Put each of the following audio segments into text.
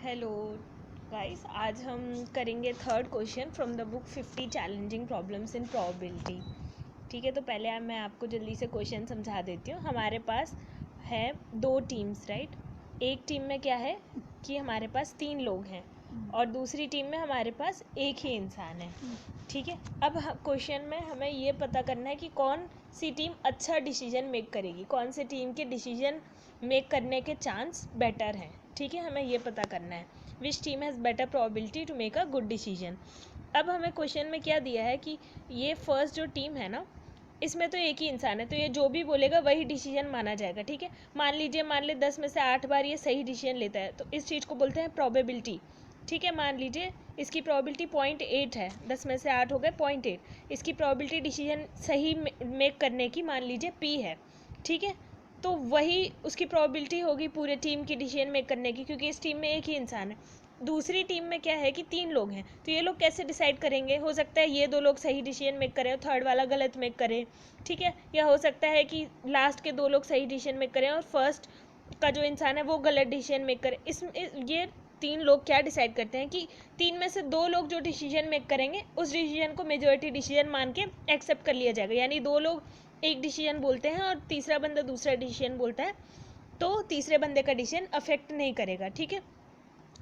Hello guys, आज हम करेंगे third question from the book 50 challenging problems in probability. ठीक है, तो पहले मैं आपको जल्दी से क्वेश्चन समझा देती हूँ। हमारे पास है दो टीम्स, राइट। एक टीम में क्या है कि हमारे पास 3 लोग हैं और दूसरी टीम में हमारे पास एक ही इंसान है। ठीक है, अब क्वेश्चन में हमें ये पता करना है कि कौन सी टीम अच्छा डिसीजन मेक करेगी, कौन सी टीम के डिसीजन मेक करने के चांस बेटर हैं। ठीक है, हमें ये पता करना है which team has better probability to make a good decision. अब हमें क्वेश्चन में क्या दिया है कि ये फर्स्ट जो टीम है ना, इसमें तो एक ही इंसान है, तो ये जो भी बोलेगा वही डिसीजन माना जाएगा। ठीक है, मान ले 10 में से 8 बार ये सही डिसीजन लेता है, तो इस चीज़ को बोलते हैं प्रोबेबिलिटी। ठीक है, मान लीजिए इसकी प्रोबेबिलिटी 0.8 है, 10 में से 8 हो गए 0.8। इसकी प्रोबेबिलिटी डिसीजन सही मेक करने की मान लीजिए P है। ठीक है, तो वही उसकी प्रोबेबिलिटी होगी पूरे टीम की डिसीजन मेक करने की, क्योंकि इस टीम में एक ही इंसान है। दूसरी टीम में क्या है कि 3 लोग हैं, तो ये लोग कैसे डिसाइड करेंगे? हो सकता है ये 2 लोग सही डिसीजन मेक करें और थर्ड वाला गलत मेक करे। ठीक है, या हो सकता है कि लास्ट के 2 लोग सही डिसीजन मेक करें और फर्स्ट का जो इंसान है वो गलत डिसीजन मेक करे। ये 3 लोग क्या डिसाइड करते हैं कि 3 में से 2 लोग जो डिसीजन मेक करेंगे उस डिसीजन को मेजॉरिटी डिसीजन मान के एक्सेप्ट कर लिया जाएगा। यानी 2 लोग एक डिसीजन बोलते हैं और तीसरा बंदा दूसरा डिसीजन बोलता है, तो तीसरे बंदे का डिसीजन अफेक्ट नहीं करेगा। ठीक है,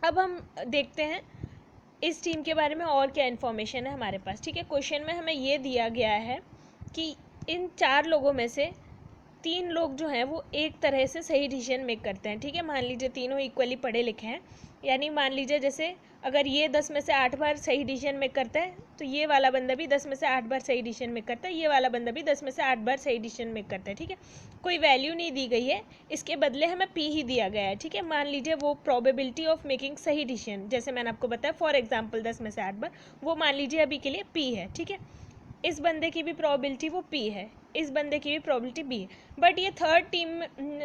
अब हम देखते हैं इस टीम के बारे में और क्या इन्फॉर्मेशन है हमारे पास। ठीक है, क्वेश्चन में हमें ये दिया गया है कि इन 4 लोगों में से 3 लोग जो हैं वो एक तरह से सही डिसीजन मेक करते हैं। ठीक है, मान लीजिए तीनों इक्वली पढ़े लिखे हैं, यानी मान लीजिए जैसे अगर ये 10 में से 8 बार सही डिसीजन मेक करता है, तो ये वाला बंदा भी 10 में से 8 बार सही डिसीजन मेक करता है, ये वाला बंदा भी 10 में से 8 बार सही डिसीजन मेक करता है। ठीक है, कोई वैल्यू नहीं दी गई है, इसके बदले हमें P ही दिया गया है। ठीक है, मान लीजिए वो प्रोबेबिलिटी ऑफ मेकिंग सही डिसीजन, जैसे मैंने आपको बताया फॉर एग्जाम्पल 10 में से 8 बार, वो मान लीजिए अभी के लिए P है। ठीक है, इस बंदे की भी प्रोबेबिलिटी वो P है, इस बंदे की भी प्रोबेबिलिटी B है। बट ये थर्ड टीम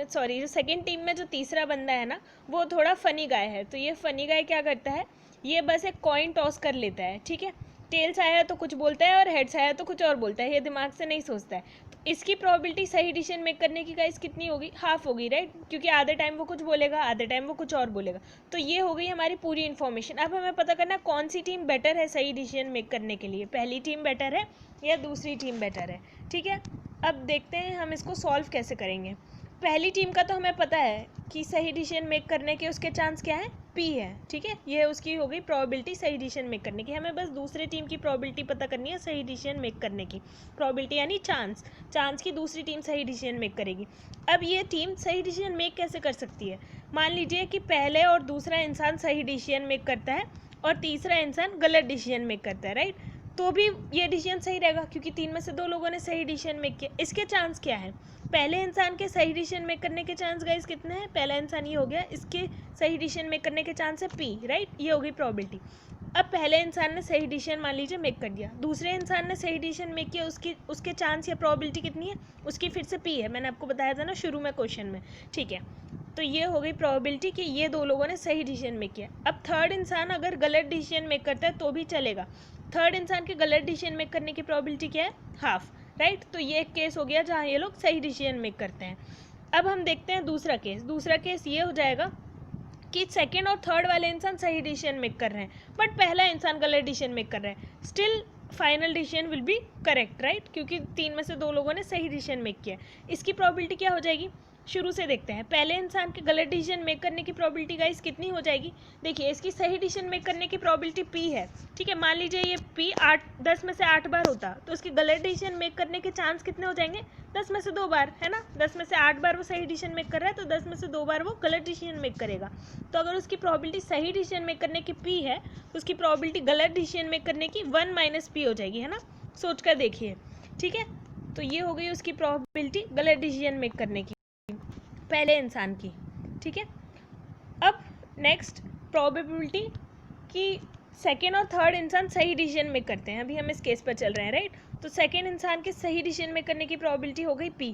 जो सेकंड टीम में जो तीसरा बंदा है ना, वो थोड़ा फनी गाय है। तो ये फनी गाय क्या करता है, ये बस एक कॉइन टॉस कर लेता है। ठीक है, टेल्स आया तो कुछ बोलता है और हेड्स आया तो कुछ और बोलता है, ये दिमाग से नहीं सोचता है। तो इसकी प्रोबेबिलिटी सही डिसीजन मेक करने की गाइस कितनी होगी? हाफ होगी, राइट, क्योंकि आधे टाइम वो कुछ बोलेगा, आधे टाइम वो कुछ और बोलेगा। तो ये हो गई हमारी पूरी इन्फॉर्मेशन। अब हमें पता करना कौन सी टीम बेटर है सही डिसीजन मेक करने के लिए, पहली टीम बेटर है या दूसरी टीम बेटर है। ठीक है, अब देखते हैं हम इसको सॉल्व कैसे करेंगे। पहली टीम का तो हमें पता है कि सही डिसीजन मेक करने के उसके चांस क्या है? P है। ठीक है, ये उसकी हो गई प्रोबेबिलिटी सही डिसीजन मेक करने की। हमें बस दूसरे टीम की प्रोबेबिलिटी पता करनी है सही डिसीजन मेक करने की। प्रोबेबिलिटी यानी चांस की दूसरी टीम सही डिसीजन मेक करेगी। अब ये टीम सही डिसीजन मेक कैसे कर सकती है? मान लीजिए कि पहले और दूसरा इंसान सही डिसीजन मेक करता है और तीसरा इंसान गलत डिसीजन मेक करता है, राइट, तो भी ये डिसीजन सही रहेगा क्योंकि 3 में से 2 लोगों ने सही डिसीजन मेक किया। इसके चांस क्या है? पहले इंसान के सही डिसीजन मेक करने के चांस गाइस कितने हैं? पहला इंसान ये हो गया, इसके सही डिसीजन मेक करने के चांस है P, राइट, ये हो गई प्रोबेबिलिटी। अब पहले इंसान ने सही डिसीजन मान लीजिए मेक कर दिया, दूसरे इंसान ने सही डिसीजन मेक किया, उसके चांस या प्रोबेबिलिटी कितनी है? उसकी फिर से P है, मैंने आपको बताया था ना शुरू में क्वेश्चन में। ठीक है, तो ये हो गई प्रोबेबिलिटी कि ये 2 लोगों ने सही डिसीजन मेक किया। अब थर्ड इंसान अगर गलत डिसीजन मेक करता है तो भी चलेगा। थर्ड इंसान के गलत डिसीजन मेक करने की प्रोबेबिलिटी क्या है? Half, right. तो ये एक केस हो गया जहाँ ये लोग सही डिसीजन मेक करते हैं। अब हम देखते हैं दूसरा केस ये हो जाएगा कि सेकेंड और थर्ड वाले इंसान सही डिसीजन मेक कर रहे हैं बट पहला इंसान गलत डिसीजन मेक कर रहा है। Still final decision will be correct, right, क्योंकि 3 में से 2 लोगों ने सही डिसीजन मेक किया। इसकी प्रोबेबिलिटी क्या हो जाएगी? शुरू से देखते हैं। पहले इंसान के गलत डिसीजन मेक करने की प्रोबेबिलिटी गाइस कितनी हो जाएगी? देखिए, इसकी सही डिसीजन मेक करने की प्रोबेबिलिटी P है। ठीक है, मान लीजिए ये P 10 में से 8 बार होता तो उसकी गलत डिसीजन मेक करने के चांस कितने हो जाएंगे? 10 में से 2 बार, है ना। 10 में से 8 बार वो सही डिसीजन मेक कर रहा है तो 10 में से 2 बार वो गलत डिसीजन मेक करेगा। तो अगर उसकी प्रोबेबिलिटी सही डिसीजन मेक करने की P है तो उसकी प्रोबेबिलिटी गलत डिसीजन मेक करने की 1 - P हो जाएगी, है ना। सोच कर देखिए। ठीक है, तो ये हो गई उसकी प्रोबेबिलिटी गलत डिसीजन मेक करने की पहले इंसान की। ठीक है, अब नेक्स्ट प्रोबेबिलिटी कि सेकेंड और थर्ड इंसान सही डिसीजन मेक करते हैं। अभी हम इस केस पर चल रहे हैं, राइट। तो सेकेंड इंसान के सही डिसीजन मेक करने की प्रोबेबिलिटी हो गई P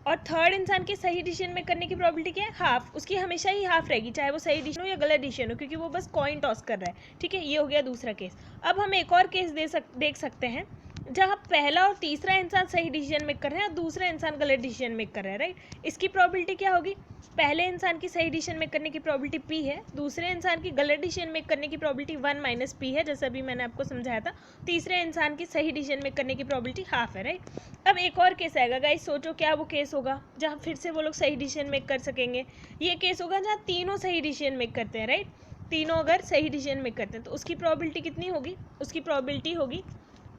और थर्ड इंसान की सही डिसीजन मेक करने की प्रोबेबिलिटी क्या है? हाफ। उसकी हमेशा ही हाफ रहेगी, चाहे वो सही डिसीजन हो या गलत डिसीजन हो, क्योंकि वो बस कॉइन टॉस कर रहा है। ठीक है, ये हो गया दूसरा केस। अब हम एक और केस देख सकते हैं जहाँ पहला और तीसरा इंसान सही डिसीजन मेक कर रहे हैं और दूसरा इंसान गलत डिसीजन मेक कर रहा है, राइट। इसकी प्रोबेबिलिटी क्या होगी, पहले इंसान की सही डिसीजन मेक करने की प्रोबेबिलिटी p है, दूसरे इंसान की गलत डिसीजन मेक करने की प्रोबेबिलिटी 1 - p है, जैसा अभी मैंने आपको समझाया था। तीसरे इंसान की सही डिसीजन मेक करने की प्रोबेबिलिटी हाफ है, राइट। अब एक और केस आएगा गाइस, सोचो क्या वो केस होगा जहाँ फिर से वो लोग सही डिसीजन मेक कर सकेंगे। ये केस होगा जहाँ तीनों सही डिसीजन मेक करते हैं, राइट। तीनों अगर सही डिसीजन मेक करते हैं तो उसकी प्रोबेबिलिटी कितनी होगी, उसकी प्रोबेबिलिटी होगी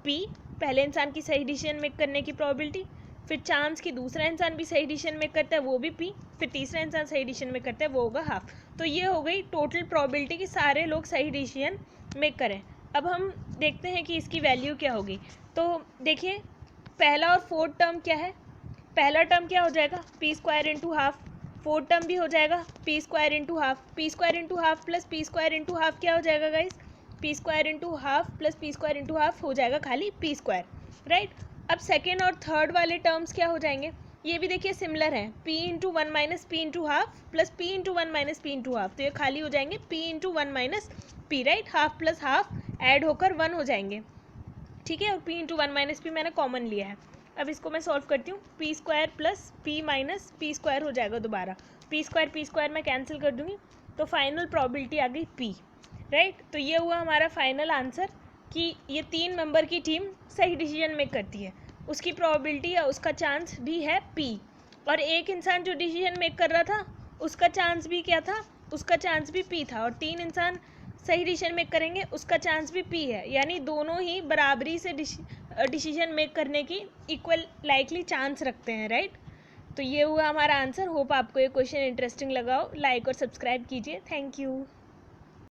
p, पहले इंसान की सही डिसीजन मेक करने की प्रोबेबिलिटी, फिर चांस कि दूसरा इंसान भी सही डिसीजन मेक करता है वो भी p, फिर तीसरा इंसान सही डिसीजन मेक करता है वो होगा हाफ। तो ये हो गई टोटल प्रोबेबिलिटी कि सारे लोग सही डिसीजन मेक करें। अब हम देखते हैं कि इसकी वैल्यू क्या होगी। तो देखिए पहला और फोर्थ टर्म क्या है, पहला टर्म क्या हो जाएगा p² into half, fourth term भी हो जाएगा p² into half, p² into half plus p² into half क्या हो जाएगा guys, p² into half plus p² into half हो जाएगा खाली p², राइट। अब सेकेंड और थर्ड वाले टर्म्स क्या हो जाएंगे, ये भी देखिए सिमिलर है, p into 1 - p into half plus p into 1 - p into half, तो ये खाली हो जाएंगे p into 1 - p, right. Half plus half add होकर 1 हो जाएंगे, ठीक है। और p इंटू 1 - p मैंने कॉमन लिया है। अब इसको मैं सॉल्व करती हूँ, p² plus p minus p² हो जाएगा दोबारा, p² मैं कैंसिल कर दूँगी, तो फाइनल प्रोबेबिलिटी आ गई p, राइट। तो ये हुआ हमारा फाइनल आंसर कि ये 3 मेंबर की टीम सही डिसीजन मेक करती है, उसकी प्रोबेबिलिटी या उसका चांस भी है p, और एक इंसान जो डिसीजन मेक कर रहा था उसका चांस भी क्या था, उसका चांस भी p था, और 3 इंसान सही डिसीजन मेक करेंगे उसका चांस भी p है, यानी दोनों ही बराबरी से डिसीजन मेक करने की इक्वल लाइकली चांस रखते हैं, राइट। तो ये हुआ हमारा आंसर। होप आपको ये क्वेश्चन इंटरेस्टिंग लगा हो, लाइक और सब्सक्राइब कीजिए, थैंक यू।